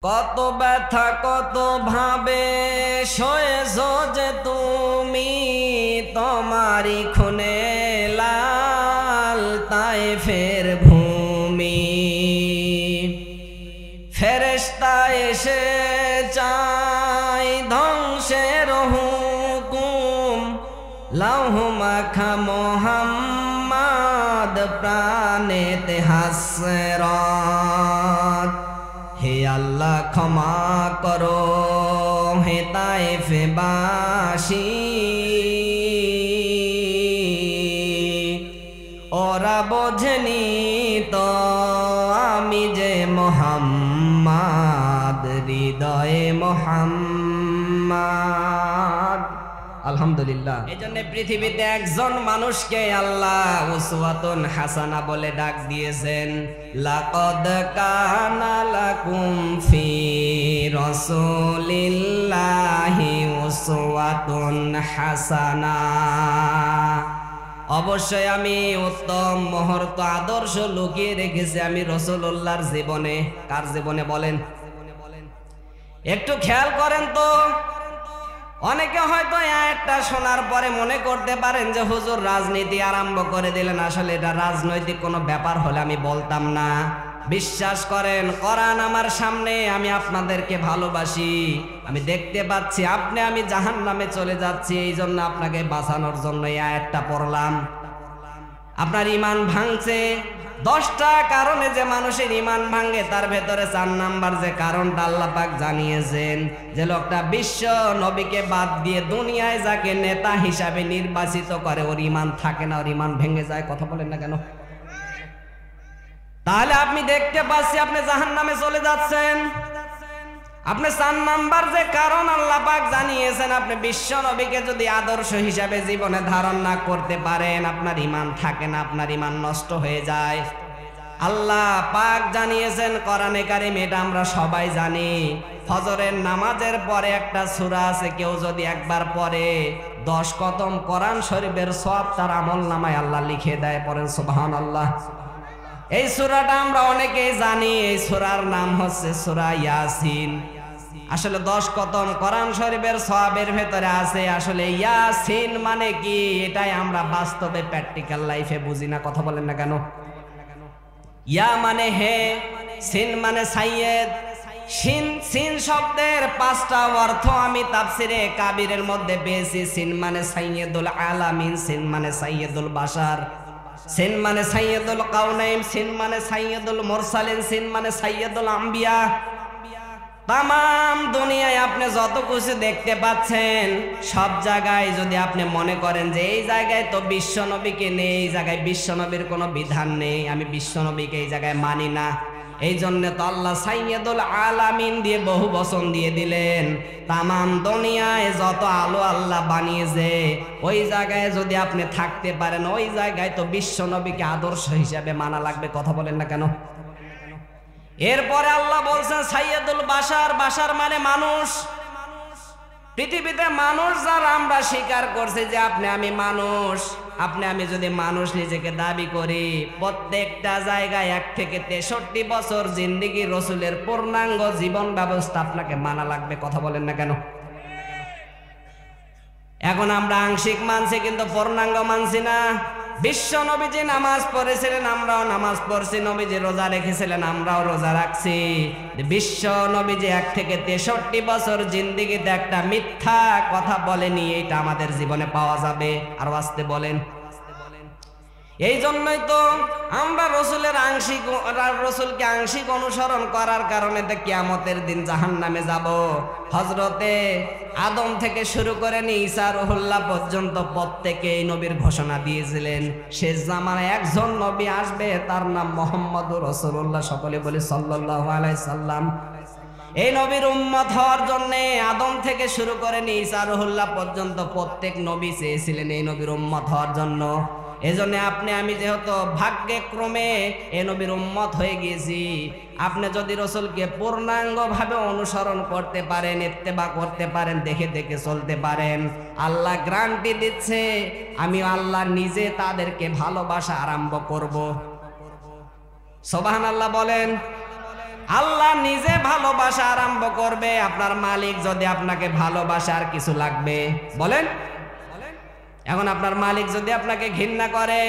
কত ব্যথা কত ভাবে সয়েছ যে তুমি তোমারি খুনে লাল তায়েফের ভূমি। ফেরেশতা এসে চাই ধ্বংসের হুকুম, লৌহ মাখা মোহাম্মদ প্রাণেতে হাসরাত। হে আল্লাহ ক্ষমা করো হে তায়েফবাসী, ওরা বোঝেনি তো আমি যে মোহাম্মদ, হৃদয়ে মোহাম্মদ। আলহামদুলিল্লাহ। এই জন্য পৃথিবীতে একজন মানুষকে আল্লাহ উসওয়াতুন হাসানা বলে ডাক দিয়েছেন। লাকাদ কানা লাকুম ফি রাসূলিল্লাহি উসওয়াতুন হাসানা। অবশ্যই আমি উত্তম মুহূর্ত আদর্শ লুকিয়ে রেখেছি আমি রাসূলুল্লাহর জীবনে। কার জীবনে বলেন? একটু খেয়াল করেন তো। অনেকে হয়তো আয়াতটা শোনার পরে মনে করতে পারেন যে হুজুর রাজনীতি আরম্ভ করে দিলেন। আসলে এটা রাজনৈতিক কোনো ব্যাপার হলে আমি বলতাম না। বিশ্বাস করেন, কোরআন আমার সামনে, আমি আপনাদেরকে ভালোবাসি। আমি দেখতে পাচ্ছি আপনি আমি জাহান্নামে চলে যাচ্ছি, এই জন্য আপনাকে বাঁচানোর জন্য এই আয়াতটা পড়লাম। আপনার ঈমান ভাঙছে। 10টা কারণে যে মানুষের ঈমান ভাঙে তার ভেতরে 4 নাম্বার যে কারণটা আল্লাহ পাক জানিয়েছেন, যে লোকটা বিশ্ব নবীকে বাদ দিয়ে দুনিয়ায় যাকে নেতা হিসাবে নির্বাচিত করে ওর ঈমান থাকে না, ওর ঈমান ভেঙে যায়। কথা বলেন না কেন? তাহলে আপনি দেখতে পাচ্ছি আপনি জাহান্নামে চলে যাচ্ছেন। আপনি 4 নাম্বার যে কারণ আল্লাহ পাক জানিয়েছেন, আপনি বিশ্ব নবীকে যদি আদর্শ হিসাবে জীবনে ধারণ না করতে পারেন আপনার ঈমান থাকে না, আপনার ঈমান নষ্ট হয়ে যায়। আল্লাহ পাক জানিয়েছেন কোরআনে কারীম, এটা আমরা সবাই জানি। ফজরের নামাজের পরে একটা সূরা আছে, কেউ যদি একবার পড়ে 10 খতম কোরআন শরীফের সওয়াব তার আমলনামায় আল্লাহ লিখে দেয়। পড়েন সুবহানাল্লাহ। এই সূরাটা আমরা অনেকেই জানি। এই সূরার নাম হচ্ছে সূরা ইয়াসিন। আসলে 10 খতম কোরআন শরীফের সওয়াবের ভেতরে আছে। আসলে ইয়াসিন মানে কি, এটাই আমরা বাস্তবে প্র্যাকটিক্যাল লাইফে বুঝি না। কথা বলেন না কেন? ইয়া মানে হে, সিন মানে সাইয়েদ। সিন শব্দের 5টা অর্থ আমি তাফসিরে কাবিরের মধ্যে পেয়েছি। সিন মানে সাইয়্যিদুল আলামিন, সিন মানে সাইয়্যিদুল বাশার, সিন মানে সাইয়্যিদুল কাউনাইন, সিন মানে সাইয়্যিদুল মুরসালিন, সিন মানে সাইয়্যিদুল আম্বিয়া। তামাম দুনিয়ায় আপনি যত কিছু দেখতে পাচ্ছেন সব জায়গায় যদি আপনি মনে করেন যে এই জায়গায় তো বিশ্বনবীকে নেই, এই জায়গায় বিশ্বনবীর কোনো বিধান নেই, আমি বিশ্বনবীকে এই জায়গায় মানি না, এই জন্য তো আল্লাহ সাইয়্যিদুল আলামিন দিয়ে বহু বচন দিয়ে দিলেন। তামাম দুনিয়ায় যত আলো আল্লাহ বানিয়েছে ওই জায়গায় যদি আপনি থাকতে পারেন, ওই জায়গায় তো বিশ্বনবীকে আদর্শ হিসাবে মানা লাগবে। কথা বলেন না কেন? এরপরে আল্লাহ বলছেন সাইয়্যিদুল বাশার। বাশার মানে মানুষ। পৃথিবীতে মানুষ যারা আমরা স্বীকার করছি যে আপনি আমি মানুষ, আপনি আমি যদি মানুষ নিজেকে দাবি করি, প্রত্যেকটা জায়গায় 1 থেকে 63 বছর জিন্দেগি রাসূলের পূর্ণাঙ্গ জীবন ব্যবস্থা আপনাকে মানা লাগবে। কথা বলেন না কেন? এখন আমরা আংশিক মানছি কিন্তু পূর্ণাঙ্গ মানছি না। বিশ্ব নবীজি নামাজ পড়েছিলেন, আমরাও নামাজ পড়ছি। নবীজি রোজা রেখেছিলেন, আমরাও রোজা রাখছি। বিশ্ব নবীজি 1 থেকে 63 বছর জিন্দেগিতে একটা মিথ্যা কথা বলেনি, এটা আমাদের জীবনে পাওয়া যাবে। আর আসতে বলেন। এই জন্যই তো আমরা রসুলকে আংশিক অনুসরণ করার কারণে তো কিয়ামতের দিন জাহান্নামে যাব। হযরতে আদম থেকে শুরু করে ঈসা রুহুল্লাহ পর্যন্ত প্রত্যেকে এই নবীর ঘোষণা দিয়েছিলেন শেষ জামানায় একজন নবী আসবে, তার নাম মুহাম্মদুর রাসূলুল্লাহ। সকলে বলি সাল্লাল্লাহু আলাইহি সাল্লাম। এই নবীর উম্মত হওয়ার জন্য আদম থেকে শুরু করে ঈসা রুহুল্লাহ পর্যন্ত প্রত্যেক নবী চেয়েছিলেন এই নবীর উম্মত হওয়ার জন্য। এজন্য আপনি আমি যেহেতু ভাগ্যে ক্রমে এ নবীর উম্মত হয়ে গেছি, আপনি যদি রাসূলকে পূর্ণাঙ্গভাবে অনুসরণ করতে পারেন, ইত্তেবা করতে পারেন, দেখে দেখে চলতে পারেন, আল্লাহ গ্যারান্টি দিচ্ছে আমি আল্লাহ নিজে তাদেরকে ভালোবাসা আরম্ভ করব। সুবহানাল্লাহ বলেন। আল্লাহ নিজে ভালোবাসা আরম্ভ করবে। আপনার মালিক যদি আপনাকে ভালোবাসে আর কিছু লাগবে বলেন? এখন আপনার মালিক যদি আপনাকে ঘৃণা করে,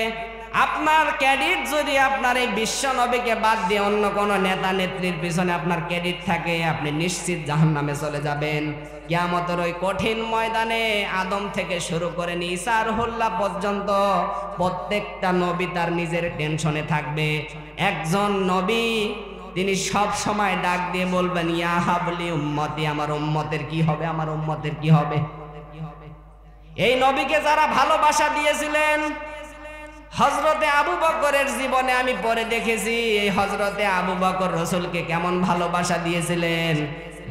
আপনার ক্রেডিট যদি আপনার এই বিশ্ব নবীকে বাদ দিয়ে অন্য কোন নেতা নেত্রীর পিছনে আপনার ক্রেডিট থাকে, আপনি নিশ্চিত জাহান্নামে চলে যাবেন। কিয়ামতের ওই কঠিন ময়দানে আদম থেকে শুরু করে ঈসা রুহুল্লাহ পর্যন্ত প্রত্যেকটা নবী তার নিজের টেনশনে থাকবে। একজন নবী তিনি সব সময় ডাক দিয়ে বলবেন, ইয়া হাবলি উম্মতি, আমার উম্মতের কি হবে, আমার উম্মতের কি হবে। এই নবীকে যারা ভালোবাসা দিয়েছিলেন, হযরতে আবু বকরের জীবনে আমি পরে দেখেছি এই হযরতে আবু বকর রাসূলকে কেমন ভালোবাসা দিয়েছিলেন।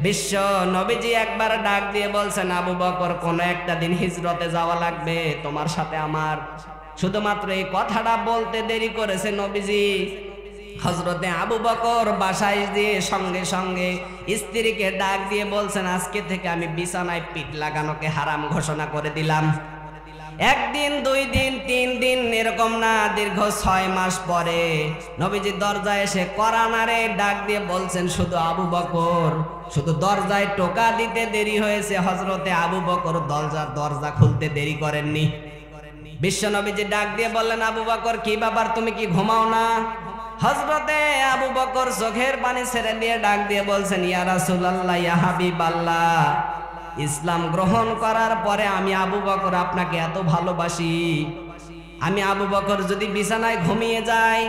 বিশ্ব নবীজি একবার ডাক দিয়ে বলছেন, আবু বকর কোন একটা দিন হিজরতে যাওয়া লাগবে তোমার সাথে আমার। শুধুমাত্র এই কথাটা বলতে দেরি করেছে নবীজি। হযরতে আবু বকর বাসায় দিয়ে সঙ্গে সঙ্গে স্ত্রীকে ডাক দিয়ে বলছেন, আজকে থেকে আমি বিছানায় পিঠ লাগানোকে হারাম ঘোষণা করে দিলাম। একদিন, 2 দিন, 3 দিন এরকম না, দীর্ঘ 6 মাস পরে নবীজি দরজায় এসে করানারে ডাক দিয়ে বলছেন, শুধু আবু বকর, শুধু দরজায় টোকা দিতে দেরি হয়েছে, হযরতে আবু বকর দরজা খুলতে দেরি করেননি। বিশ্ব নবীজি ডাক দিয়ে বললেন, আবু বকর কি ব্যাপার, তুমি কি ঘুমাও না? হযরতে আবু বকর চোখের পানি ছেড়ে দিয়ে ডাক দিয়ে বলছেন, ইয়া রাসূলুল্লাহ, ইয়া হাবিবাল্লাহ, ইসলাম গ্রহণ করার পরে আমি আবু বকর আপনাকে এত ভালোবাসি, আমি আবু বকর যদি বিছানায় ঘুমিয়ে যাই,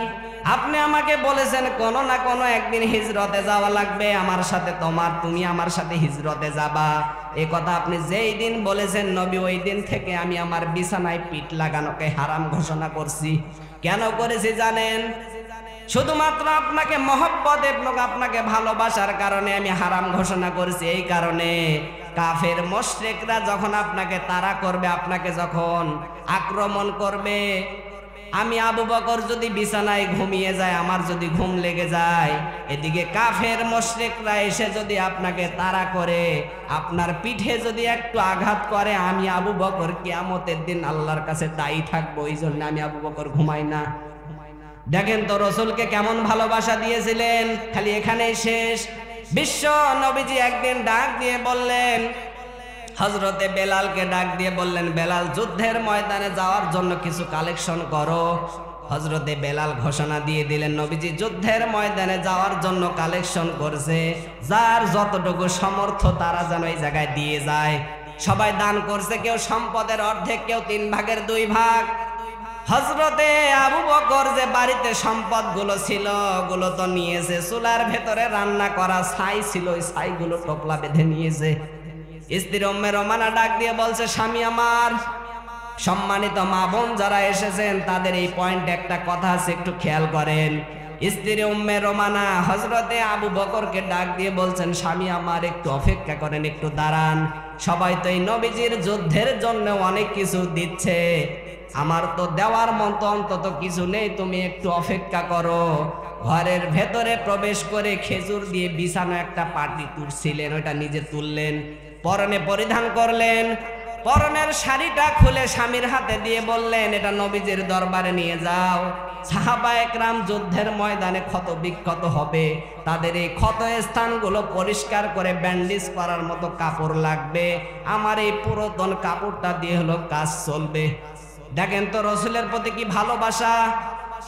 আপনি আমাকে বলেছেন কোনো না কোনো একদিন হিজরতে যাওয়া লাগবে আমার সাথে, তুমি আমার সাথে হিজরতে যাবা। এই কথা আপনি যেই দিন বলেছেন নবী, ওই দিন থেকে আমি আমার বিছানায় পিঠ লাগানোকে হারাম ঘোষণা করছি। কেন করেছি জানেন? শুধুমাত্র আপনাকে মহব্বত এবং আপনাকে ভালোবাসার কারণে আমি হারাম ঘোষণা করেছি। এই কারণে কাফের মুশরিকরা যখন আপনাকে তাড়া করবে, আপনাকে যখন আক্রমণ করবে, আমি আবু বকর যদি বিছানায় ঘুমিয়ে যায়, আমার যদি ঘুম লেগে যায়, এদিকে কাফের মুশরিকরা এসে যদি আপনাকে তাড়া করে, আপনার পিঠে যদি একটু আঘাত করে, আমি আবু বকর কিয়ামতের দিন আল্লাহর কাছে দায়ী থাকবো। এই জন্য আমি আবু বকর ঘুমাই না। দেখেন তো রাসূলকে কেমন ভালোবাসা দিয়েছিলেন, খালি এখানেই শেষ। বিশ্ব নবীজি একদিন ডাক দিয়ে বললেন, হযরতে বেলালকে ডাক দিয়ে বললেন, বেলাল যুদ্ধের ময়দানে যাওয়ার জন্য কিছু কালেকশন করো। হযরতে বেলাল ঘোষণা দিয়ে দিলেন, নবীজি যুদ্ধের ময়দানে যাওয়ার জন্য কালেকশন করছে, যার যতটুকু সামর্থ্য তারা যেন এই জায়গায় দিয়ে যায়। সবাই দান করছে, কেউ সম্পদের অর্ধেক, কেউ 3 ভাগের 2 ভাগ। হযরতে আবু বকর যে বাড়িতে সম্পদগুলো ছিল ওগুলো তো নিয়েছে, চুলার ভেতরে রান্না করা ছাই ছিল, ওই ছাইগুলো টোপলা বেঁধে নিয়েছে। স্ত্রী উম্মে রোমানা ডাক দিয়ে বলছে, স্বামী আমার, সম্মানিত মা বোন যারা এসেছেন তাদের এই পয়েন্টে একটা কথা আছে, একটু খেয়াল করেন। স্ত্রী উম্মে রোমানা হযরতে আবু বকরকে ডাক দিয়ে বলছেন, স্বামী আমার একটু অপেক্ষা করেন, একটু দাঁড়ান। সবাই তো এই নবীজির যুদ্ধের জন্য অনেক কিছু দিচ্ছে, আমার তো দেওয়ার মতো অন্তত কিছু নেই, তুমি একটু অপেক্ষা করো। ঘরের ভেতরে প্রবেশ করে খেজুর দিয়ে বিছানো একটা পাটি তুলছিলেন, ওটা নিজে তুললেন, পরনে পরিধান করলেন, পরনের শাড়িটা খুলে স্বামীর হাতে দিয়ে বললেন, এটা নবীজির দরবারে নিয়ে যাও। সাহাবায়ে কেরাম যুদ্ধের ময়দানে ক্ষত বিক্ষত হবে, তাদের এই ক্ষত স্থানগুলো পরিষ্কার করে ব্যান্ডেজ করার মতো কাপড় লাগবে, আমার এই পুরাতন কাপড়টা দিয়ে হলো কাজ চলবে। দেখেন তো রাসূলের প্রতি কি ভালোবাসা।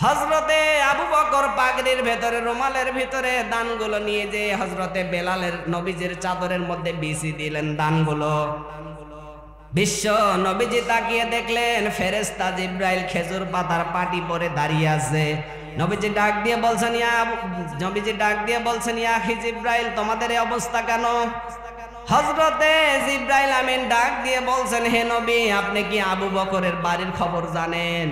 হযরতে আবু বকর পাগড়ির ভেতরে, রুমালের ভিতরে দানগুলো নিয়ে যে হযরতে বেলালের নবীজির চাদরের মধ্যে বিছিয়ে দিলেন দানগুলো। বিশ্ব নবীজি তাকিয়ে দেখলেন ফেরেশতা জিবরাইল খেজুর পাতার পাটি পরে দাঁড়িয়ে আছে। নবীজি ডাক দিয়ে বলছেন, ইয়া আখি জিবরাইল, তোমাদের এই অবস্থা কেন? হযরতে জিবরাইল আমিন ডাক দিয়ে বলছেন, হে নবী, আপনি কি আবু বকরের বাড়ির খবর জানেন?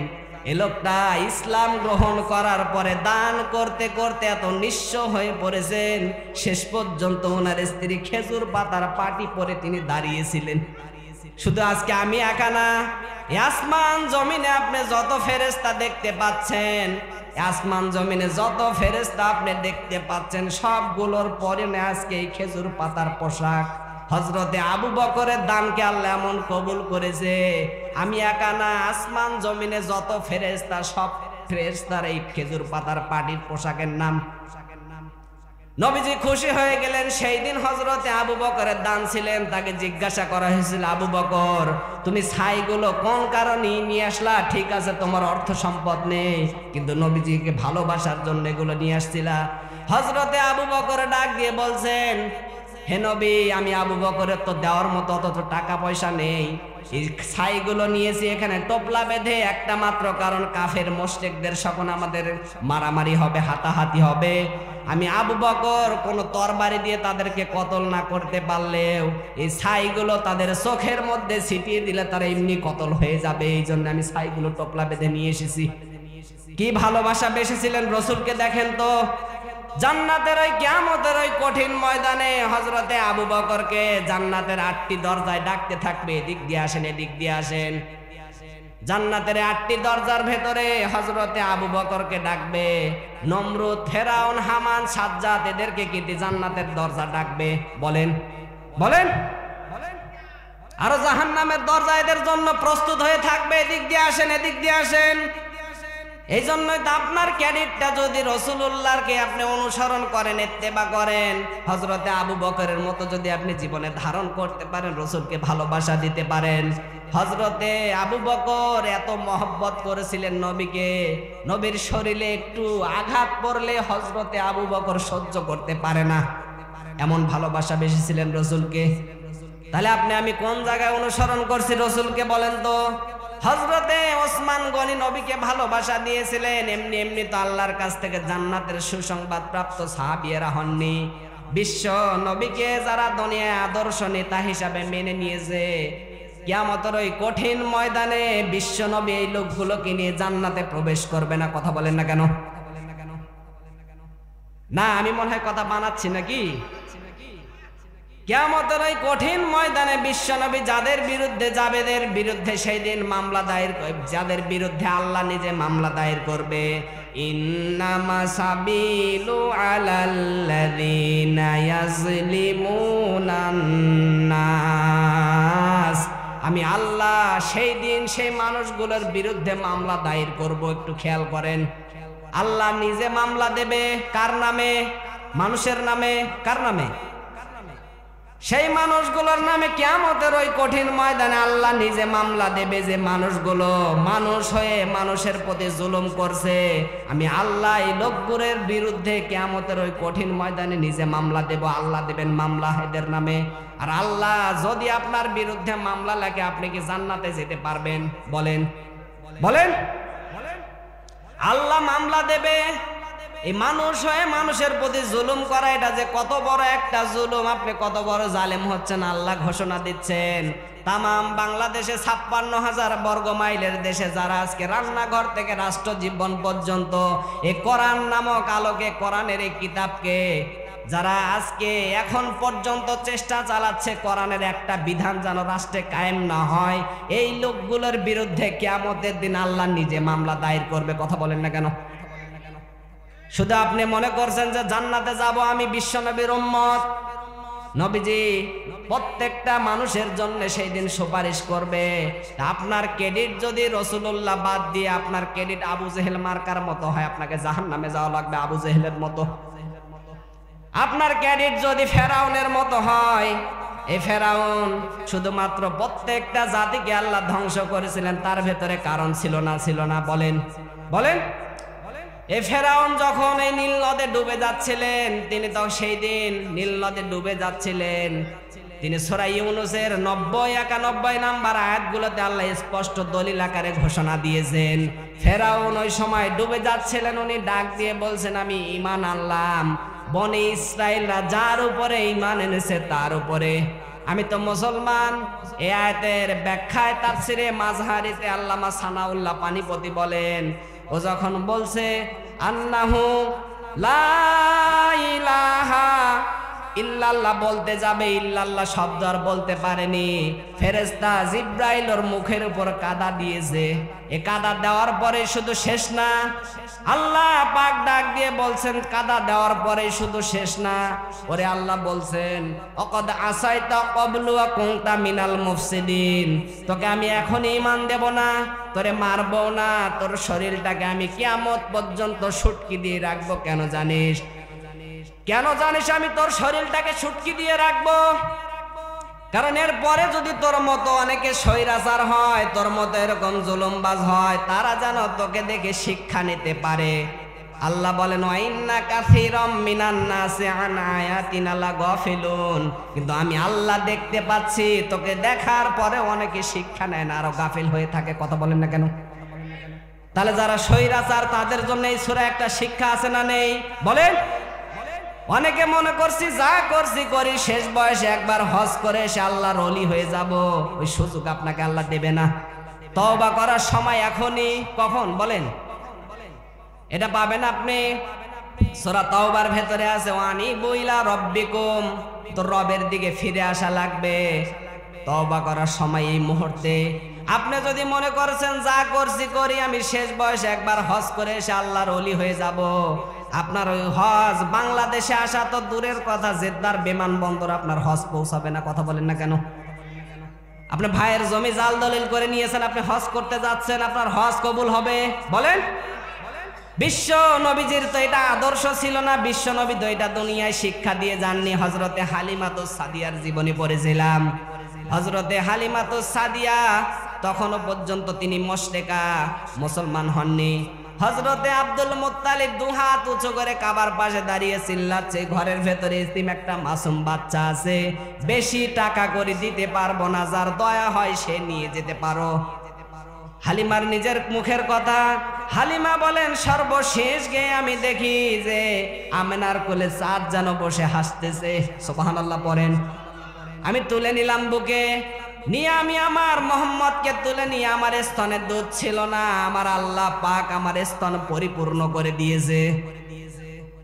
এ লোকটা ইসলাম গ্রহণ করার পরে দান করতে করতে এত নিঃস্ব হয়ে পড়েছেন, শেষ পর্যন্ত ওনার স্ত্রী খেজুর পাতার পাটি পরে তিনি দাঁড়িয়েছিলেন। শুধু আজকে আমি একা না, আসমান জমিনে আপনি যত ফেরেশতা দেখতে পাচ্ছেন, আসমান জমিনে যত ফেরেশতা আপনি দেখতে পাচ্ছেন, সবগুলোর পরনে আজকে এই খেজুর পাতার পোশাক। হযরতে আবু বকরের দানকে আল্লাহ এমন কবুল করেছে, আমি একা না, আসমান জমিনে যত ফেরেশতা, সব ফেরেশতার এই খেজুর পাতার পাটির পোশাকের নাম। নবীজি খুশি হয়ে গেলেন। সেই দিন হযরতে আবু বকরের দান ছিলেন। তাকে জিজ্ঞাসা করা হয়েছিল, আবু বকর তুমি ছাইগুলো কোন কারণে নিয়ে আসলা? ঠিক আছে তোমার অর্থ সম্পদ নেই, কিন্তু নবীজিকে ভালোবাসার জন্য এগুলো নিয়ে আসছিলা। হযরতে আবু বকর ডাক দিয়ে বলছেন, হে নবী, আমি আবু বকরের তো দেওয়ার মতো অত টাকা পয়সা নেই। এই ছাইগুলো নিয়েছি এখানে টোপলা বেঁধে, একটা মাত্র কারণ, কাফের মুশরিকদের যখন আমাদের মারামারি হবে, হাতাহাতি হবে, আমি আবু বকর কোনো তরবারি দিয়ে তাদেরকে কতল না করতে পারলেও এই ছাইগুলো তাদের চোখের মধ্যে ছিটিয়ে দিলে তারা এমনি কতল হয়ে যাবে। এই জন্য আমি ছাইগুলো টোপলা বেঁধে নিয়ে এসেছি। কি ভালোবাসা বেসেছিলেন রসুলকে দেখেন তো। জান্নাতের ওই কিয়ামতের ওই কঠিন ময়দানে হযরতে আবু বকরকে জান্নাতের 8টি দরজায় ডাকতে থাকবে, এদিক দিয়ে আসেন, এদিক দিয়ে আসেন। জান্নাতের 8টি দরজার ভেতরে হযরতে আবু বকরকে ডাকবে। নমরুদ, ফেরাউন, হামান, সাজ্জাদ এদেরকে কিন্তু জান্নাতের দরজা ডাকবে। বলেন বলেন। আরো জাহান্নামের দরজা এদের জন্য প্রস্তুত হয়ে থাকবে, এদিক দিয়ে আসেন, এদিক দিয়ে আসেন। এই জন্যই তো আপনার ক্যাডেটটা যদি রাসূলুল্লাহকে আপনি অনুসরণ করেন, ইত্তেবা করেন, হযরতে আবু বকরের মতো যদি আপনি জীবনে ধারণ করতে পারেন, রাসূলকে ভালোবাসা দিতে পারেন। হযরতে আবু বকর এত মহব্বত করেছিলেন নবীকে, নবীর শরীরে একটু আঘাত পড়লে হযরতে আবু বকর সহ্য করতে পারে না, এমন ভালোবাসা বেশি ছিলেন রাসূলকে। তাহলে আপনি আমি কোন জায়গায় অনুসরণ করছি রাসূলকে বলেন তো? হযরতে ওসমান গনি নবীকে ভালোবাসা দিয়েছিলেন, এমনি এমনি তো আল্লাহর কাছ থেকে জান্নাতের সুসংবাদ প্রাপ্ত সাহাবীরা হননি। বিশ্ব নবীকে যারা দুনিয়ায় আদর্শ নেতা হিসাবে মেনে নিয়েছে, কিয়ামতের ওই কঠিন ময়দানে বিশ্ব নবী এই লোকগুলোকে নিয়ে জান্নাতে প্রবেশ করবে না। কথা বলেন না কেন? না, আমি মনে হয় কথা বানাচ্ছি নাকি? কিয়ামতের ওই কঠিন ময়দানে বিশ্বনবী যাদের বিরুদ্ধে যাবেদের বিরুদ্ধে সেই দিন মামলা দায়ের, যাদের বিরুদ্ধে আল্লাহ নিজে মামলা দায়ের করবে। ইন্নামা সাবিলু আলাল্লাযিনা ইয়াজলিমুনান নাস, আমি আল্লাহ সেই দিন সেই মানুষগুলোর বিরুদ্ধে মামলা দায়ের করব। একটু খেয়াল করেন, আল্লাহ নিজে মামলা দেবে কার নামে? মানুষের নামে। কার নামে? সেই মানুষগুলোর নামে কিয়ামতের ওই কঠিন ময়দানে আল্লাহ নিজে মামলা দেবে। যে মানুষগুলো মানুষ হয়ে মানুষের প্রতি জুলুম করছে, আমি আল্লাহ এই লোকগুলোর বিরুদ্ধে কিয়ামতের ওই কঠিন ময়দানে নিজে মামলা দেব। আল্লাহ দেবেন মামলা এদের নামে। আর আল্লাহ যদি আপনার বিরুদ্ধে মামলা লাগে, আপনি কি জান্নাতে যেতে পারবেন? বলেন বলেন। আল্লাহ মামলা দেবে। এই মানুষ হয়ে মানুষের প্রতি জুলুম করা, এটা যে কত বড় একটা জুলুম, আপনি কত বড় জালেম হচ্ছেন আল্লাহ ঘোষণা দিচ্ছেন। তামাম বাংলাদেশে 56,000 বর্গ মাইলের দেশে যারা আজকে রান্নাঘর থেকে রাষ্ট্র জীবন পর্যন্ত এই কোরআন নামক আলোকে, কোরআনের এই কিতাবকে যারা আজকে এখন পর্যন্ত চেষ্টা চালাচ্ছে কোরআনের একটা বিধান যেন রাষ্ট্রে কায়েম না হয়, এই লোকগুলোর বিরুদ্ধে কিয়ামতের দিন আল্লাহ নিজে মামলা দায়ের করবে। কথা বলেন না কেন? শুধু আপনি মনে করছেন যে জান্নাতে যাব আমি বিশ্বনবীর উম্মত, নবীজি প্রত্যেকটা মানুষের জন্য সেই দিন সুপারিশ করবে। আপনার ক্রেডিট যদি রাসূলুল্লাহ বাদ দিয়ে আপনার ক্রেডিট আবু জেহেল মার্কার মতো হয়, আপনাকে জাহান্নামে যাওয়া লাগবে আবু জেহেলের মতো। আপনার ক্রেডিট যদি ফেরাউনের মতো হয়, এই ফেরাউন শুধুমাত্র প্রত্যেকটা জাতিকে আল্লাহ ধ্বংস করেছিলেন, তার ভেতরে কারণ ছিল না? ছিল না? বলেন বলেন। এই ফেরাউন যখন এই নীল নদে ডুবে যাচ্ছিলেন, তিনি তো সেই দিন নীল নদে ডুবে যাচ্ছিলেন, তিনি সূরা ইউনূসের 90-91 নাম্বার আয়াতগুলোতে আল্লাহ স্পষ্ট দলিল আকারে ঘোষণা দিয়েছেন। ফেরাউন ওই সময় ডুবে যাচ্ছিলেন, উনি ডাক দিয়ে বলছেন, আমি ঈমান আনলাম বনি ইসরাইলরা যার উপরে ঈমান এনেছে তার উপরে, আমি তো মুসলমান। এই আয়াতের ব্যাখ্যায় তাফসিরে মাজহারিতে আল্লামা সানাউল্লাহ পানিপতি বলেন, ও যখন বলছে আন্নাহু লা ইলাহা ইল্লাল্লাহ বলতে যাবে, ইল্লাল্লাহ শব্দ আর বলতে পারেনি। ফেরেশতা জিব্রাইল ওর মুখের উপর কাদা দিয়েছে। এ কাদা দেওয়ার পরে শুধু শেষ না, আল্লাহ পাক ডাক দিয়ে বলছেন কাদা দেওয়ার পরে শুধু শেষ না, ওরে আল্লাহ বলছেন অকদ আসাইতা ক্বাবলু ওয়া কুনতা মিনাল মুফসিদিন, তোকে আমি এখন ঈমান দেব না, তোরে মারবো না, তোর শরীরটাকে আমি কিয়ামত পর্যন্ত সুটকি দিয়ে রাখবো। কেন জানিস? কেন জানিস আমি তোর শরীরটাকে ছুটকি দিয়ে রাখবো, কারণ এর পরে যদি তোর মতো অনেকে স্বৈরাচার হয়, তোর মতো এরকম জুলুমবাজ হয়, তারা যেন তোকে দেখে শিক্ষা নিতে পারে। আল্লাহ বলেন ওয়াইন্না কাসীরাম মিনান নাসি আন আয়াতিনা লাগাফিলুন, কিন্তু আমি আল্লাহ দেখতে পাচ্ছি তোকে দেখার পরে অনেকে শিক্ষা নেয় না, আরো গাফিল হয়ে থাকে। কথা বলেন না কেন? তাহলে যারা স্বৈরাচার তাদের জন্য এই সূরা একটা শিক্ষা আছে না নেই? বলেন। অনেকে মনে করছি যা করছি করি, শেষ বয়সে একবার হজ করে এসে আল্লাহর ওলি হয়ে যাব, ওই সুযোগ আপনাকে আল্লাহ দেবে না। তওবা করার সময় এখনই। কখন বলেন? এটা পাবেন আপনি সূরা তাওবার ভেতরে আছে ওয়ানিবু ইলা রাব্বিকুম, তো রবের দিকে ফিরে আসা লাগবে তওবা করার সময়, এই মুহূর্তে। আপনি যদি মনে করছেন যা করছি করি, আমি শেষ বয়সে একবার হজ করে এসে আল্লাহর ওলি হয়ে যাব, আপনার ওই হজ বাংলাদেশে আসা তো দূরের কথা, জেদ্দার বিমানবন্দর আপনার হজ পৌঁছাবে না। কথা বলেন না কেন? আপনি ভাইয়ের জমি জাল দলিল করে নিয়েছেন, আপনি হজ করতে যাচ্ছেন, আপনার হজ কবুল হবে? বলেন। বিশ্ব নবীজির তো এটা আদর্শ ছিল না? বিশ্ব নবী তো এটা দুনিয়ায় শিক্ষা দিয়ে যাননি? হযরতে হালিমাতুস সাদিয়ার জীবনী পড়েছিলাম। হযরতে হালিমাতুস সাদিয়া তখনও পর্যন্ত তিনি মুশরিকা, মুসলমান হননি। হযরতে আব্দুল মুত্তালিব দুহাত উঁচু করে কাবার পাশে দাঁড়িয়ে চিল্লাচ্ছে, ঘরের ভেতরে এতিম একটা মাসুম বাচ্চা আছে, বেশি টাকা করে দিতে পারবো না, যার দয়া হয় সে নিয়ে যেতে পারো। হালিমার নিজের মুখের কথা। হালিমা বলেন সর্বশেষ গিয়ে আমি দেখি যে আমেনার কোলে চাঁদ যেন বসে হাসতেছে। সুবহানাল্লাহ পড়েন। আমি তুলে নিলাম বুকে নিয়ে, আমি আমার মোহাম্মদকে তুলে নিয়ে, আমার স্তনে দুধ ছিল না, আমার আল্লাহ পাক আমার স্তন পরিপূর্ণ করে দিয়েছে।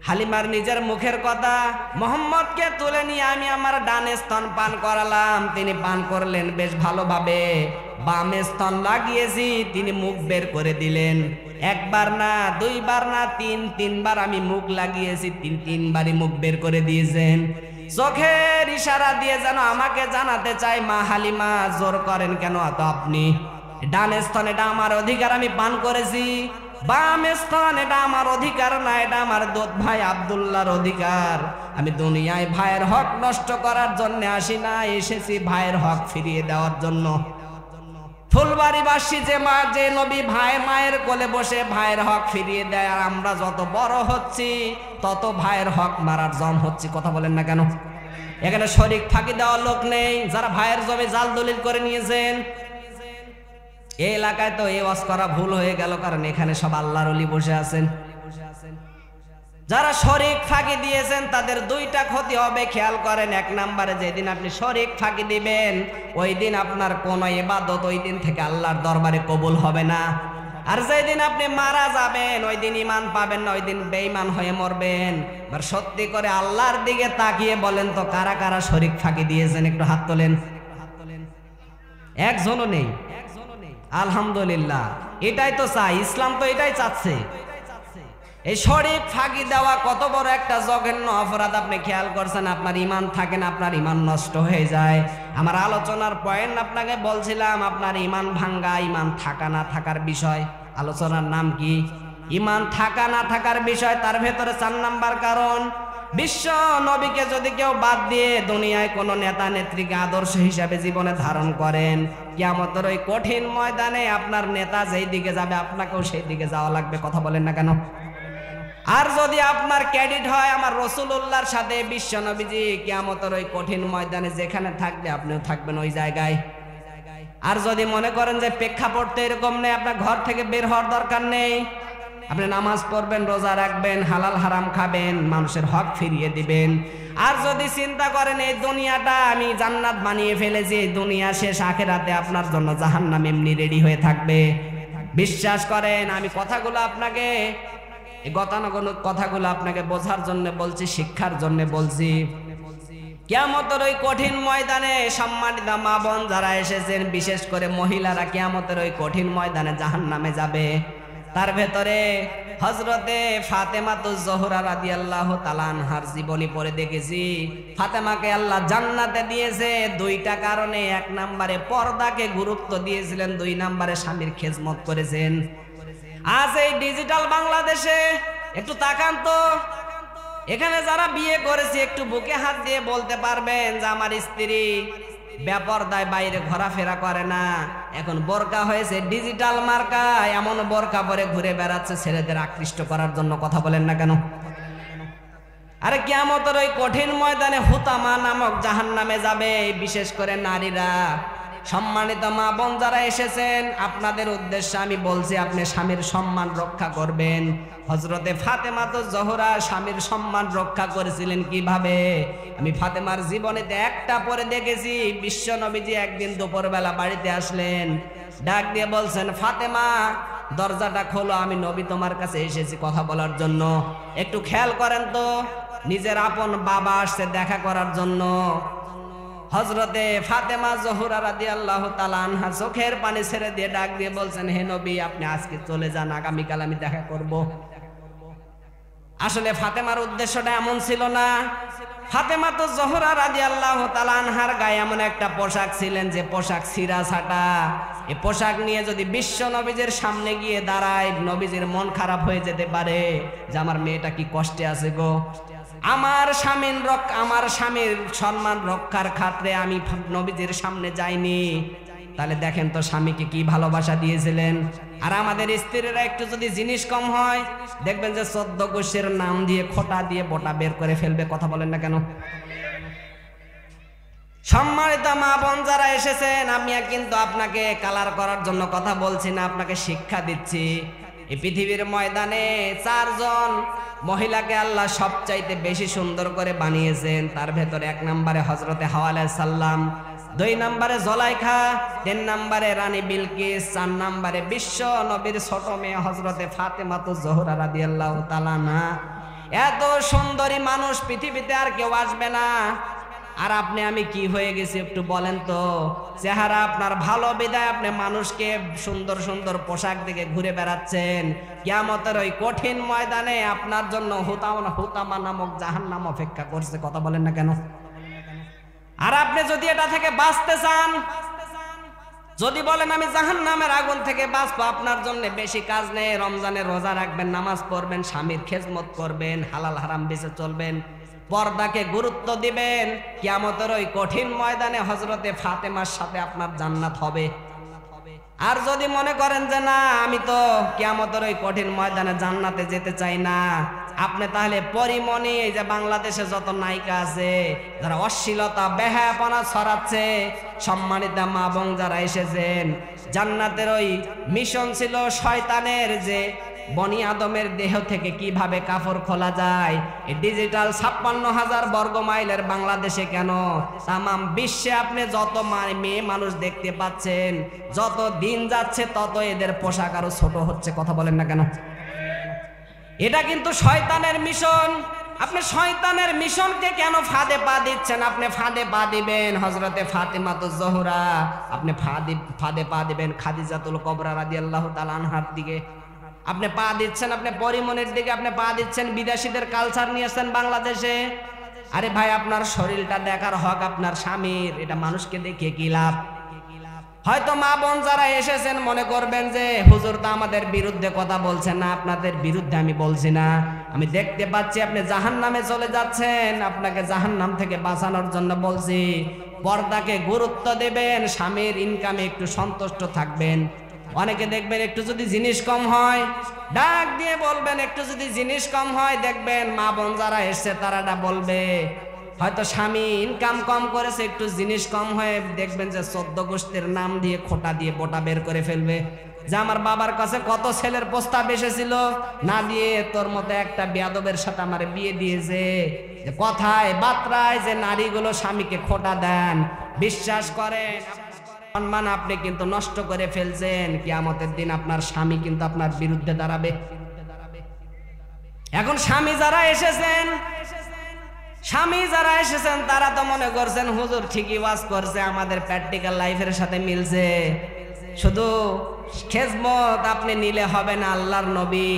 হালিমার নিজের মুখের কথা। মোহাম্মদকে তুলে নিয়ে আমি আমার ডানে স্তন পান করালাম, তিনি পান করলেন বেশ ভালোভাবে। বামে স্তন লাগিয়েছি, তিনি মুখ বের করে দিলেন। একবার না, দুইবার না, তিনবার আমি মুখ লাগিয়েছি, তিনবারই মুখ বের করে দিয়েছেন। চোখের ইশারা দিয়ে যেন আমাকে জানাতে চাই, মা হালিমা জোর করেন কেন এত আপনি? ডান স্তন এটা আমার অধিকার, আমি পান করেছি। বাম স্তন এটা আমার অধিকার না, এটা আমার দুধ ভাই আব্দুল্লাহর অধিকার। আমি দুনিয়ায় ভাইয়ের হক নষ্ট করার জন্য আসি না, এসেছি ভাইয়ের হক ফিরিয়ে দেওয়ার জন্য। ফুলবাড়িবাসী যে নবী ভাই মায়ের কোলে বসে ভাইয়ের হক ফিরিয়ে দেয়, আর আমরা যত বড় হচ্ছি তত ভাইয়ের হক মারার জম হচ্ছি। কথা বলেন না কেন? এখানে শরীক ফাঁকি দেওয়ার লোক নেই। যারা ভাইয়ের জমি জাল দলিল করে নিয়েছেন, এই এলাকায় তো এই ওয়াজ করা ভুল হয়ে গেল, কারণ এখানে সব আল্লাহর ওলি বসে আছেন। যারা শরীক ফাঁকি দিয়েছেন তাদের দুইটা ক্ষতি হবে, খেয়াল করেন। এক নম্বরে, যেদিন আপনি শরীক ফাঁকি দিবেন ওই দিন আপনার কোন ইবাদত ওই দিন থেকে আল্লাহর দরবারে কবুল হবে না। আর যেদিন আপনি মারা যাবেন ওই দিন ঈমান পাবেন না, ওই দিন বেঈমান হয়ে মরবেন। আর সত্যি করে আল্লাহর দিকে তাকিয়ে বলেন তো, কারা কারা শরীক ফাঁকি দিয়েছেন? একটু হাত তোলেন। একজনও নেই। আলহামদুলিল্লাহ। এটাই তো চাই, ইসলাম তো এটাই চাচ্ছে। এই শরীক ফাঁকি দেওয়া কত বড় একটা জঘন্য অপরাধ, আপনি খেয়াল করছেন? আপনার ঈমান থাকে না, আপনার ঈমান নষ্ট হয়ে যায়। আমার আলোচনার পয়েন্ট আপনাকে বলছিলাম, আপনার ঈমান ভাঙ্গা, ঈমান থাকা না থাকার বিষয়। আলোচনার নাম কি? ঈমান থাকা না থাকার বিষয়। তার ভেতরে 4 নাম্বার কারণ, বিশ্ব নবীকে যদি কেউ বাদ দিয়ে দুনিয়ায় কোনো নেতা নেত্রীকে আদর্শ হিসাবে জীবনে ধারণ করেন, কিয়ামতের ওই কঠিন ময়দানে আপনার নেতা যেই দিকে যাবে আপনাকেও সেই দিকে যাওয়া লাগবে। কথা বলেন না কেন? আর যদি আপনার ক্রেডিট হয় আমার রাসূলুল্লাহর সাথে, বিশ্ব নবীজি কিয়ামতের ওই কঠিন ময়দানে যেখানে থাকবে আপনিও থাকবেন ওই জায়গায়। আর যদি মনে করেন যে প্রেক্ষাপট তো এরকম নেই, আপনার ঘর থেকে বের হওয়ার দরকার নেই, আপনি নামাজ পড়বেন, রোজা রাখবেন, হালাল হারাম খাবেন, মানুষের হক ফিরিয়ে দিবেন। আর যদি চিন্তা করেন এই দুনিয়াটা আমি জান্নাত বানিয়ে ফেলেছি, এই দুনিয়া শেষ, আখিরাতে আপনার জন্য জাহান্নাম এমনি রেডি হয়ে থাকবে। বিশ্বাস করেন, আমি কথাগুলো আপনাকে, এই গতানুগতিক কথাগুলো আপনাকে বোঝার জন্য বলছি, শিক্ষার জন্য বলছি। কিয়ামতের ওই কঠিন ময়দানে সম্মানিত মা বোন যারা এসেছেন, বিশেষ করে মহিলারা কিয়ামতের ওই কঠিন ময়দানে জাহান্নামে যাবে। তার ভেতরে হযরতে ফাতেমাতুজ জোহরা রাদিয়াল্লাহু তাআলা আনহার জীবনী পড়ে দেখেছি, ফাতেমাকে আল্লাহ জান্নাতে দিয়েছে 2টা কারণে। 1 নম্বরে পর্দাকে গুরুত্ব দিয়েছিলেন, 2 নম্বরে স্বামীর খেদমত করেছেন। আজ এই ডিজিটাল বাংলাদেশে একটু তাকান তো, এখানে যারা বিয়ে করেছে একটু বুকে হাত দিয়ে বলতে পারবেন যে আমার স্ত্রী বেপরদায় বাইরে ঘোরাফেরা করে না, এখন বোরকা হয়েছে ডিজিটাল মার্কা, এমন বোরকা পরে ঘুরে বেড়াচ্ছে ছেলেদের আকৃষ্ট করার জন্য। কথা বলেন না কেন? আরে কিয়ামতের ওই কঠিন ময়দানে হুতামা নামক জাহান্নামে যাবে বিশেষ করে নারীরা। সম্মানিত মা বোন যারা এসেছেন, আপনাদের উদ্দেশ্যে আমি বলছি, আপনি স্বামীর সম্মান রক্ষা করবেন। হযরতে ফাতেমাতুজ জোহরা স্বামীর সম্মান রক্ষা করেছিলেন কিভাবে? আমি ফাতেমার জীবনেতে একটা পরে দেখেছি। বিশ্ব নবীজি একদিন দুপুরবেলা বাড়িতে আসলেন, ডাক দিয়ে বলছেন, ফাতেমা দরজাটা খোলো, আমি নবী তোমার কাছে এসেছি কথা বলার জন্য। একটু খেয়াল করেন তো, নিজের আপন বাবা আসছে দেখা করার জন্য। হযরতে ফাতেমা জোহরা রাদিয়াল্লাহু তাআলা আনহা চোখের পানি ছেড়ে দিয়ে ডাক দিয়ে বলছেন, হে নবী আপনি আজকে চলে যান, আগামীকাল আমি দেখা করব। আসলে ফাতেমার উদ্দেশ্যটা এমন ছিল না। ফাতেমা তো জোহরা রাদিয়াল্লাহু তাআলা আনহার গায়ে এমন একটা পোশাক ছিলেন যে পোশাক ছিঁড়া ছাটা। এই পোশাক নিয়ে যদি বিশ্ব নবীজির সামনে গিয়ে দাঁড়ায়, নবীজির মন খারাপ হয়ে যেতে পারে যে আমার মেয়েটা কি কষ্টে আছে গো। আমার স্বামীর সম্মান রক্ষার খাতিরে আমি নবীজির সামনে যাইনি। তাহলে দেখেন তো স্বামীকে কি ভালোবাসা দিয়েছিলেন। আর আমাদের স্ত্রীরা একটু যদি জিনিস কম হয়, দেখবেন যে 14 গোষ্ঠীর নাম দিয়ে খোঁটা দিয়ে বোটা বের করে ফেলবে। কথা বলেন না কেন? সম্মানিত মা বোন যারা এসেছেন, আমি কিন্তু আপনাকে কালার করার জন্য কথা বলছি না, আপনাকে শিক্ষা দিচ্ছি। এই পৃথিবীর ময়দানে 4 জন মহিলাকে আল্লাহ সবচাইতে বেশি সুন্দর করে বানিয়েছেন। তার ভেতরে 1 নম্বরে হযরতে হাওয়া আলাইহিস সালাম, 2 নম্বরে জলাইখা, 3 নম্বরে রানী বিলকিস, 4 নম্বরে বিশ্ব নবীর ছোট মেয়ে হযরতে ফাতেমাতুজ জোহরা রাদিয়াল্লাহু তাআলা আনহা। এত সুন্দরী মানুষ পৃথিবীতে আর কেউ আসবে না। আর আপনি আমি কি হয়ে গেছি একটু বলেন তো? চেহারা আপনার ভালো বিদায় আপনি মানুষকে সুন্দর সুন্দর পোশাক দিকে ঘুরে বেড়াচ্ছেন। কিয়ামতের ওই কঠিন ময়দানে আপনার জন্য হুতামা নামক জাহান্নাম অপেক্ষা করছে। কথা বলেন না কেন? আর আপনি যদি এটা থেকে বাঁচতে চান, যদি বলেন আমি জাহান্নামের আগুন থেকে বাঁচবো, আপনার জন্য বেশি কাজ নেই। রমজানে রোজা রাখবেন, নামাজ পড়বেন, স্বামীর খেজমত করবেন, হালাল হারাম বেঁচে চলবেন, পর্দাকে গুরুত্ব দিবেন। কিয়ামতের ওই কঠিন ময়দানে হযরতে ফাতেমার সাথে আপনার জান্নাত হবে। আর যদি মনে করেন যে না আমি তো কিয়ামতের ওই কঠিন ময়দানে জান্নাতে যেতে চাই না, আপনি তাহলে পরিমণি, এই যে বাংলাদেশে যত নায়িকা আছে যারা অশ্লীলতা বেহায়াপনা ছড়াচ্ছে, সম্মানিত মা বোন যারা এসেছেন, জান্নাতের ওই মিশন ছিল শয়তানের যে বনি আদমের দেহ থেকে কিভাবে কাপড় খোলা যায়। এই ডিজিটাল 56,000 বর্গ মাইলের বাংলাদেশে কেন, তামাম বিশ্বে আপনি যত মেয়ে মানুষ দেখতে পাচ্ছেন, যত দিন যাচ্ছে তত এদের পোশাক আরো ছোট হচ্ছে। কথা বলেন না কেন? এটা কিন্তু শয়তানের মিশন। আপনি শয়তানের মিশনকে কেন ফাঁদে পা দিচ্ছেন? আপনি ফাঁদে পা দিবেন হযরতে ফাতেমাতুজ জোহরা, আপনি ফাঁদে পা দিবেন খাদিজাতুল কুবরা রাদিয়াল্লাহু তাআলা আনহার দিকে আপনি পা দিচ্ছেন, আপনি পরিমণের দিকে আপনি পা দিচ্ছেন, বিদেশিদের কালচার নিয়ে আসছেন বাংলাদেশে। আরে ভাই, আপনার শরীরটা দেখার হক আপনার স্বামীর, এটা মানুষকে দেখিয়ে কি লাভ? হয়তো মা বোন যারা এসেছেন মনে করবেন যে হুজুর তো আমাদের বিরুদ্ধে কথা বলছেন না। আপনাদের বিরুদ্ধে আমি বলছি না, আমি দেখতে পাচ্ছি আপনি জাহান্নামে চলে যাচ্ছেন, আপনাকে জাহান্নাম থেকে বাঁচানোর জন্য বলছি। পর্দাকে গুরুত্ব দেবেন, স্বামীর ইনকামে একটু সন্তুষ্ট থাকবেন। অনেকে দেখবেন একটু যদি জিনিস কম হয় ডাক দিয়ে বলবেন, একটু যদি জিনিস কম হয় দেখবেন মা বোন যারা এসছে তারা বলবে, হয়তো স্বামী ইনকাম কম করেছে, একটু জিনিস কম হয়ে দেখবেন যে 14 গোষ্ঠীর নাম দিয়ে খোঁটা দিয়ে বোটা বের করে ফেলবে যে আমার বাবার কাছে কত ছেলের প্রস্তাব এসেছিল, না দিয়ে তোর মতো একটা বেয়াদবের সাথে আমার বিয়ে দিয়েছে। যে কথায় বার্তায় যে নারীগুলো স্বামীকে খোঁটা দেন, বিশ্বাস করেন সম্মান আপনি কিন্তু নষ্ট করে ফেলছেন। কিয়ামতের দিন আপনার স্বামী কিন্তু আপনার বিরুদ্ধে দাঁড়াবে। এখন স্বামী যারা এসেছেন তারা তো মনে করছেন হুজুর ঠিকই ওয়াজ করছে, আমাদের প্র্যাকটিক্যাল লাইফের সাথে মিলছে। শুধু খেজমত আপনি নিলে হবে না। আল্লাহর নবী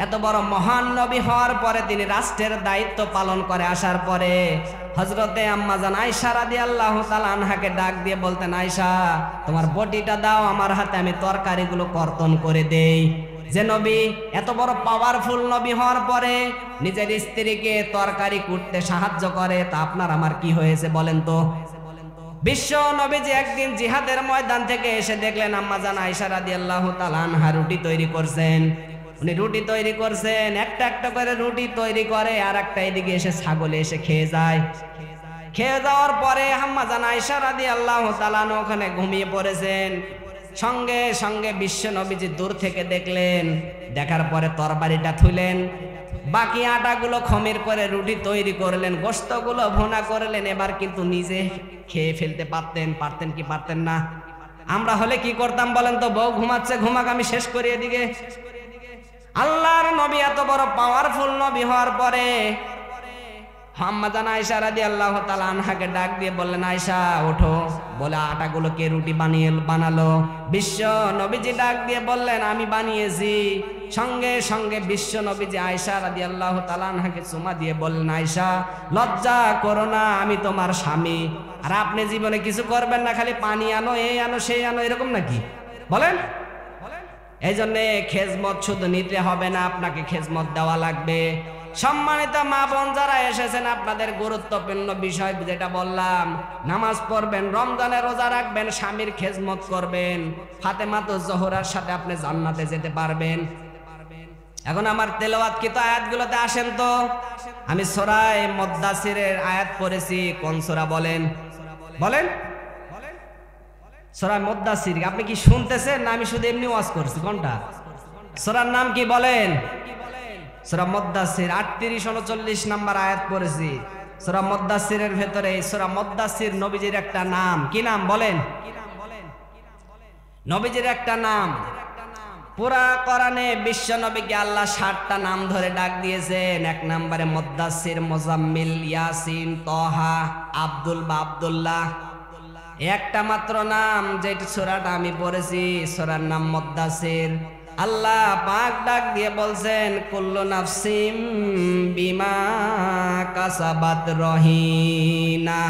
এত বড় মহান নবী হওয়ার পরে, তিনি রাষ্ট্রের দায়িত্ব পালন করে আসার পরে হযরতে আম্মা জান আয়েশা রাদিয়াল্লাহু তাআলা আনহাকে ডাক দিয়ে বলতেন, আয়েশা তোমার বটিটা দাও আমার হাতে, আমি তরকারিগুলো কর্তন করে দেই। যে নবী এত বড় পাওয়ারফুল নবী হওয়ার পরে নিজের স্ত্রীকে তরকারি কুটতে সাহায্য করে, তা আপনার আমার কি হয়েছে বলেন তো? বিশ্ব নবীজি একদিন জিহাদের ময়দান থেকে এসে দেখলেন আম্মা জান আয়েশা রাদিয়াল্লাহু তাআলা আনহা রুটি তৈরি করছেন। উনি রুটি তৈরি করছেন, একটা একটা করে রুটি তৈরি করে, আর একটা এদিকে এসে ছাগলে এসে খেয়ে যায়। খেয়ে যাওয়ার পরে আম্মা জান আয়েশা রাদিয়াল্লাহু তাআলা ওখানে ঘুমিয়ে পড়েছেন। সঙ্গে সঙ্গে বিশ্ব নবীজি দূর থেকে দেখলেন, দেখার পরে তরবারিটা থুলেন, বাকি আটাগুলো খমির করে রুটি তৈরি করলেন, গোশতগুলো ভুনা করলেন। এবার কিন্তু নিজে খেয়ে ফেলতে পারতেন কি পারতেন না? আমরা হলে কি করতাম বলেন তো? বউ ঘুমাচ্ছে, ঘুমাক, আমি শেষ করি এদিকে। আল্লাহর নবী এত বড় পাওয়ারফুল নবী হওয়ার পরে আম্মা জান আয়েশা রাদিয়াল্লাহু তাআলা আনহাকে ডাক দিয়ে বললেন, আয়েশা ওঠো। বলে আটাগুলোকে রুটি বানালো। বিশ্ব নবীজি ডাক দিয়ে বললেন, আমি বানিয়েছি। সঙ্গে সঙ্গে বিশ্ব নবীজি আয়েশা রাদিয়াল্লাহু তাআলা আনহাকে চুমা দিয়ে বললেন, আয়েশা লজ্জা করো না, আমি তোমার স্বামী, আর আপনি জীবনে কিছু করবেন না, খালি পানি আনো, এই আনো, সেই আনো, এরকম নাকি বলেন? এই জন্যে খেজমত শুধু নিতে হবে না, আপনাকে খেজমত দেওয়া লাগবে। সম্মানিত মা বোন যারা এসেছেন, আপনাদের গুরুত্বপূর্ণ বিষয় যেটা বললাম, নামাজ পড়বেন, রমজানে রোজা রাখবেন, স্বামীর খেজমত করবেন, ফাতেমাতুজ জোহরার সাথে আপনি জান্নাতে যেতে পারবেন। এখন আমার তেলাওয়াতকৃত আয়াতগুলোতে আসেন তো। আমি সূরা মুদ্দাসিরের আয়াত পড়েছি। কোন সূরা বলেন? সূরা মুদ্দাসির। আপনি কি শুনতেছেন না আমি শুধু এমনি ওয়াজ করছি? কোনটা? সূরার নাম কি বলেন? সূরা মুদ্দাসির 38-39 নাম্বার আয়াত পড়েছি। সূরা মুদ্দাসিরের ভেতরে সূরা মুদ্দাসির নবীজির একটা নাম। কি নাম বলেন? নবীজির একটা নাম। পুরা কোরআনে বিশ্ব নবীকে আল্লাহ 60টা নাম ধরে ডাক দিয়েছেন। এক নম্বরে মুদ্দাসির, মুজাম্মিল, ইয়াসিন, তাহা, আব্দুল বা আব্দুল্লাহ। একটা মাত্র নাম যেটা সূরাটা আমি পড়েছি, সূরার নাম মুদ্দাসির। আল্লাহ পাক ডাক দিয়ে বলছেন, কুল্লু নাফসিম বিমা কাসাবাত রহিনা।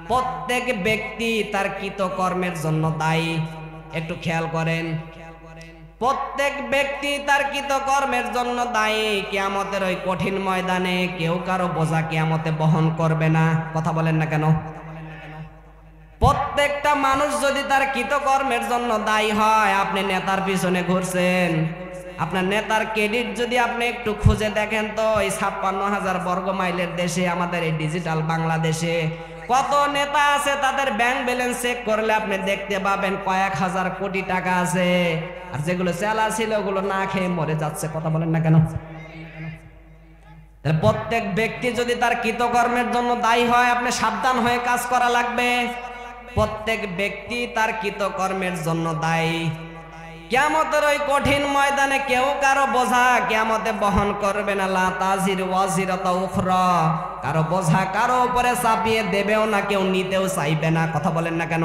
প্রত্যেক ব্যক্তি তার কৃতকর্মের জন্য দায়ী। একটু খেয়াল করেন, প্রত্যেক ব্যক্তি তার কৃতকর্মের জন্য দায়ী। কিয়ামতের ওই কঠিন ময়দানে কেউ কারো বোঝা কিয়ামতে বহন করবে না। কথা বলেন না কেন? প্রত্যেকটা মানুষ যদি তার কৃতকর্মের জন্য দায়ী হয়, আপনি নেতার পিছনে ঘুরছেন, আপনার নেতার ক্রেডিট যদি আপনি একটু খুঁজে দেখেন তো, এই 56,000 বর্গ মাইলের দেশে, আমাদের এই ডিজিটাল বাংলাদেশে কত নেতা আছে, তাদের ব্যাংক ব্যালেন্স চেক করলে আপনি দেখতে পাবেন কয়েক হাজার কোটি টাকা আছে, আর যেগুলো চেলা ছিল ওগুলো না খেয়ে মরে যাচ্ছে। কথা বলেন না কেন? প্রত্যেক ব্যক্তি যদি তার কৃতকর্মের জন্য দায়ী হয়, আপনি সাবধান হয়ে কাজ করা লাগবে। প্রত্যেক ব্যক্তি তার কৃতকর্মের জন্য দায়ী। কিয়ামতের ওই কঠিন ময়দানে কেউ কারো বোঝা কিয়ামতে বহন করবে না। লা তাজিরু ওয়াজিরাতু উখরা। কারো বোঝা কারো উপরে চাপিয়ে দেবেও না, কেউ নিতেও চাইবে না। কথা বলেন না কেন?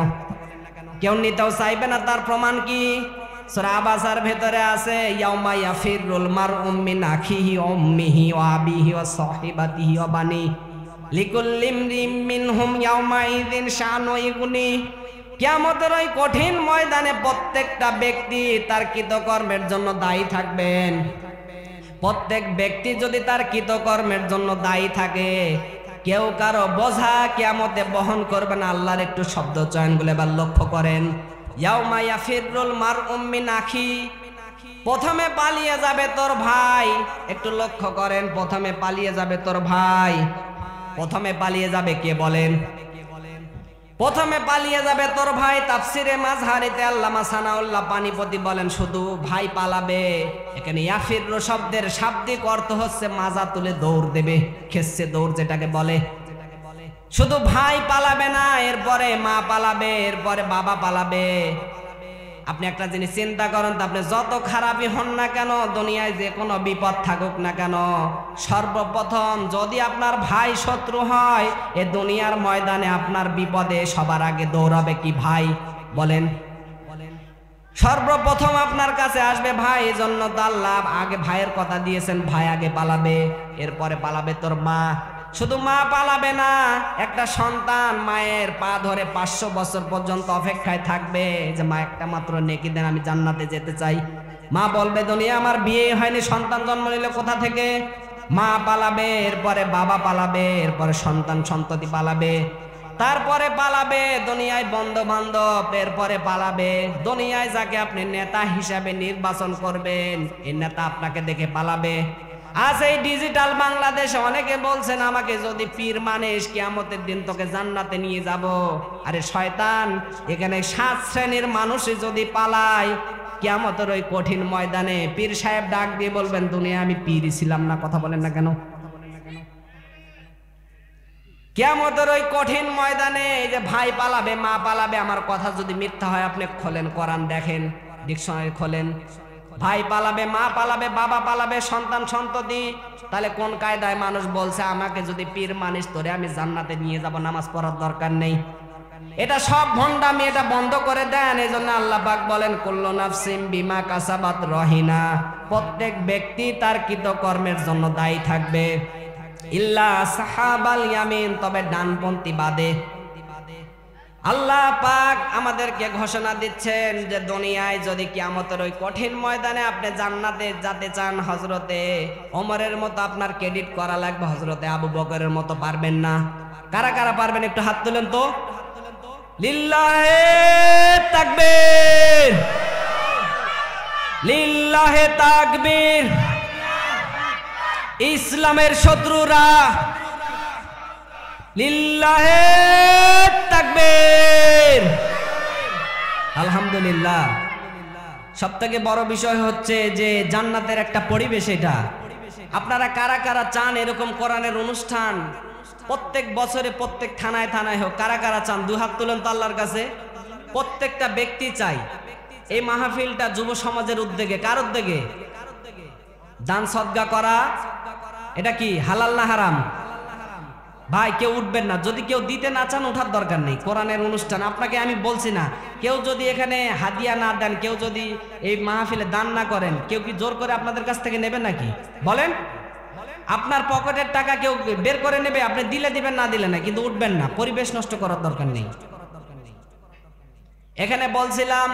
কেউ নিতেও চাইবে না। তার প্রমাণ কি? সূরা আবাসার ভেতরে আছে, ইয়াউমা ইয়াফিরুল মারউ মিন আখিহি ওয়া উম্মিহি ওয়া আবিহি ওয়া সাহিবাতিহি ওয়া বানি লিকুল্লি ইমরিম মিনহুম ইয়াউমা ইযিন শানু ইগুনি। কিয়ামতের ওই কঠিন ময়দানে প্রত্যেকটা ব্যক্তি তার কৃতকর্মের জন্য দায়ী থাকবেন। প্রত্যেক ব্যক্তি যদি তার কৃতকর্মের জন্য দায়ী থাকে, কেউ কারো বোঝা কিয়ামতে বহন করবে না। আল্লাহর একটু শব্দ চয়নগুলো এবার লক্ষ্য করেন। ইয়াউমা ইয়াফিরুল মারউ মিন আখি। প্রথমে পালিয়ে যাবে তোর ভাই। একটু লক্ষ্য করেন, প্রথমে পালিয়ে যাবে তোর ভাই। প্রথমে পালিয়ে যাবে কে বলেন? প্রথমে পালিয়ে যাবে তোর ভাই। তাফসিরে মাযহারিতে আল্লামা সানাউল্লাহ পানিপতি বলেন, শুধু ভাই পালাবে। এখানে ইয়াফিরু শব্দের শাব্দিক অর্থ হচ্ছে মাজা তুলে দৌড় দেবে, খেসছে দৌড় যেটাকে বলে। শুধু ভাই পালাবে না, এরপরে মা পালাবে, এরপরে বাবা পালাবে। আপনি একটা জিনিস চিন্তা করেন তো, আপনি যত খারাপই হন না কেন, দুনিয়ায় যে কোনো বিপদ থাকুক না কেন, সর্বপ্রথম যদি আপনার ভাই শত্রু হয়, এ দুনিয়ার ময়দানে আপনার বিপদে সবার আগে দৌড়াবে কি ভাই বলেন? সর্বপ্রথম আপনার কাছে আসবে ভাই। এই জন্য তো আল্লাহ আগে ভাইয়ের কথা দিয়েছেন, ভাই আগে পালাবে, এরপরে পালাবে তোর মা। শুধু মা পালাবে না, একটা সন্তান মায়ের পা ধরে 500 বছর পর্যন্ত অপেক্ষায় থাকবে যে মা একটা মাত্র নেকি দেন, আমি জান্নাতে যেতে চাই। মা বলবে দুনিয়া আমার বিয়ে হয়নি, সন্তান জন্ম নিল কোথা থেকে? মা পালাবে, এরপরে বাবা পালাবে, এরপরে সন্তান সন্ততি পালাবে, তারপরে পালাবে দুনিয়ায় বন্ধু বান্ধব, এরপরে পালাবে দুনিয়ায় যাকে আপনি নেতা হিসাবে নির্বাচন করবেন, এই নেতা আপনাকে দেখে পালাবে। আজ এই ডিজিটাল বাংলাদেশে অনেকে বলছেন আমাকে যদি পীর মানিস কিয়ামতের দিন তোকে জান্নাতে নিয়ে যাব। আরে শয়তান, এখানে 7 শ্রেণীর মানুষই যদি পালায় কিয়ামতের ওই কঠিন ময়দানে পীর সাহেব ডাক দিয়ে বলবেন দুনিয়া আমি পীরই ছিলাম না। কথা বলেন না কেন? কিয়ামতের ওই কঠিন ময়দানে এই যে ভাই পালাবে, মা পালাবে, আমার কথা যদি মিথ্যা হয় আপনি খোলেন কোরআন দেখেন, ডিকশনারি খোলেন। ভাই পালাবে, মা পালাবে, বাবা পালাবে, সন্তান সন্ততি, তাহলে কোন কায়দায় মানুষ বলছে আমাকে যদি পীর মানিস তোরে আমি জান্নাতে নিয়ে যাব, নামাজ পড়ার দরকার নেই? এটা সব ভণ্ডামি, এটা বন্ধ করে দেন। এই জন্য আল্লাহ পাক বলেন কুল্লু নাফসিম বিমা কাসাবাত রহিনা, প্রত্যেক ব্যক্তি তার কৃতকর্মের জন্য দায়ী থাকবে, ইল্লা সাহাবাল ইয়ামিন, তবে ডানপন্থী বাদে। আল্লাহ পাক আমাদেরকে ঘোষণা দিচ্ছেন যে দুনিয়ায় যদি কিয়ামতের ওই কঠিন ময়দানে আপনি জান্নাতে যেতে চান, হযরতে ওমরের মতো আপনার ক্রেডিট করা লাগবে, হযরতে আবু বকরের মতো পারবেন না। কারা কারা পারবেন একটু হাত তুলেন তো। লিল্লাহে তাকবীর, লিল্লাহে তাকবীর। ইসলামের শত্রুরা লিল্লাহে তাকবীর। আলহামদুলিল্লাহ। সবথেকে বড় বিষয় হচ্ছে যে জান্নাতের একটা পরিবেশ। এটা আপনারা কারা কারা চান এরকম কোরআনের অনুষ্ঠান প্রত্যেক বছরে প্রত্যেক থানায় থানায় হোক? কারা কারা চান? দুই হাত তুলেন তো আল্লাহর কাছে। প্রত্যেকটা ব্যক্তি চাই। এই মাহফিলটা যুব সমাজের উদ্যোগে। কার উদ্যোগে? দান সদকা করা এটা কি হালাল না হারাম? ভাই কেউ উঠবেন না, যদি কেউ দিতে না চান ওঠার দরকার নেই। কোরআনের অনুষ্ঠান, আপনাকে আমি বলছি না, কেউ যদি এখানে হাদিয়া না দেন, কেউ যদি এই মাহফিলে দান না করেন, কেউ কি জোর করে আপনাদের কাছ থেকে নেবেন নাকি? বলেন। আপনার পকেটের টাকা কেউ বের করে নেবে, আপনি দিলে দিবেন, না দিলে না, কিন্তু উঠবেন না। পরিবেশ নষ্ট করার দরকার নেই। এখানে বলছিলাম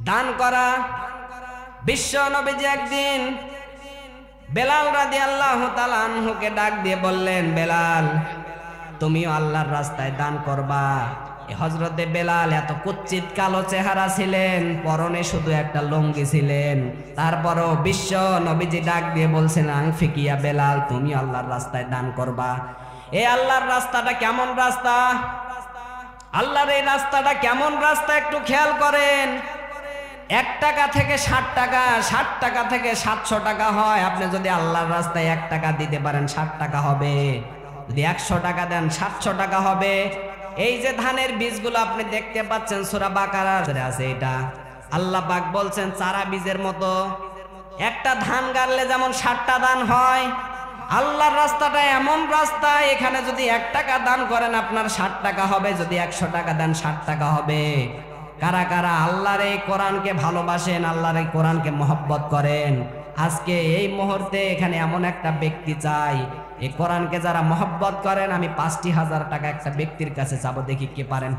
দান করা। বিশ্ব নবীজি একদিন বেলাল রাদিয়াল্লাহু তাআলা আনহুকে ডাক দিয়ে বললেন, বেলাল তুমিও আল্লাহর রাস্তায় দান করবা। হযরতে বেলাল এত কুৎসিত কালো চেহারা ছিলেন, পরনে শুধু একটা লুঙ্গি ছিলেন, তারপরও বিশ্ব নবীজি ডাক দিয়ে বলছেন আনফিকিয়া বেলাল, তুমি আল্লাহর রাস্তায় দান করবা। এই আল্লাহর রাস্তাটা কেমন রাস্তা? আল্লাহর এই রাস্তাটা কেমন রাস্তা একটু খেয়াল করেন। 1 টাকা থেকে 60 টাকা, 60 টাকা থেকে 700 টাকা হয়। আপনি যদি আল্লাহর রাস্তায় 1 টাকা দিতে পারেন 60 টাকা হবে, যদি 100 টাকা দেন 700 টাকা হবে। এই যে ধানের বীজগুলো আপনি দেখতে পাচ্ছেন সূরা বাকারার আছে, এটা আল্লাহ পাক বলছেন চারা বীজের মতো। একটা ধান গাড়লে যেমন 60টা দান হয়, আল্লাহর রাস্তাটা এমন রাস্তা, এখানে যদি 1 টাকা দান করেন আপনার 60 টাকা হবে, যদি 100 টাকা দেন 60 টাকা হবে। কারা কারা আল্লাহর এই কোরআনকে ভালোবাসেন, আল্লাহর এই কোরআনকে মহব্বত করেন? আজকে এই মুহূর্তে এখানে এমন একটা ব্যক্তি চাই, এই কোরআনকে যারা মহব্বত করেন, আমি 5,000 টাকা একটা ব্যক্তির কাছে চাবো, দেখি কে পারেন।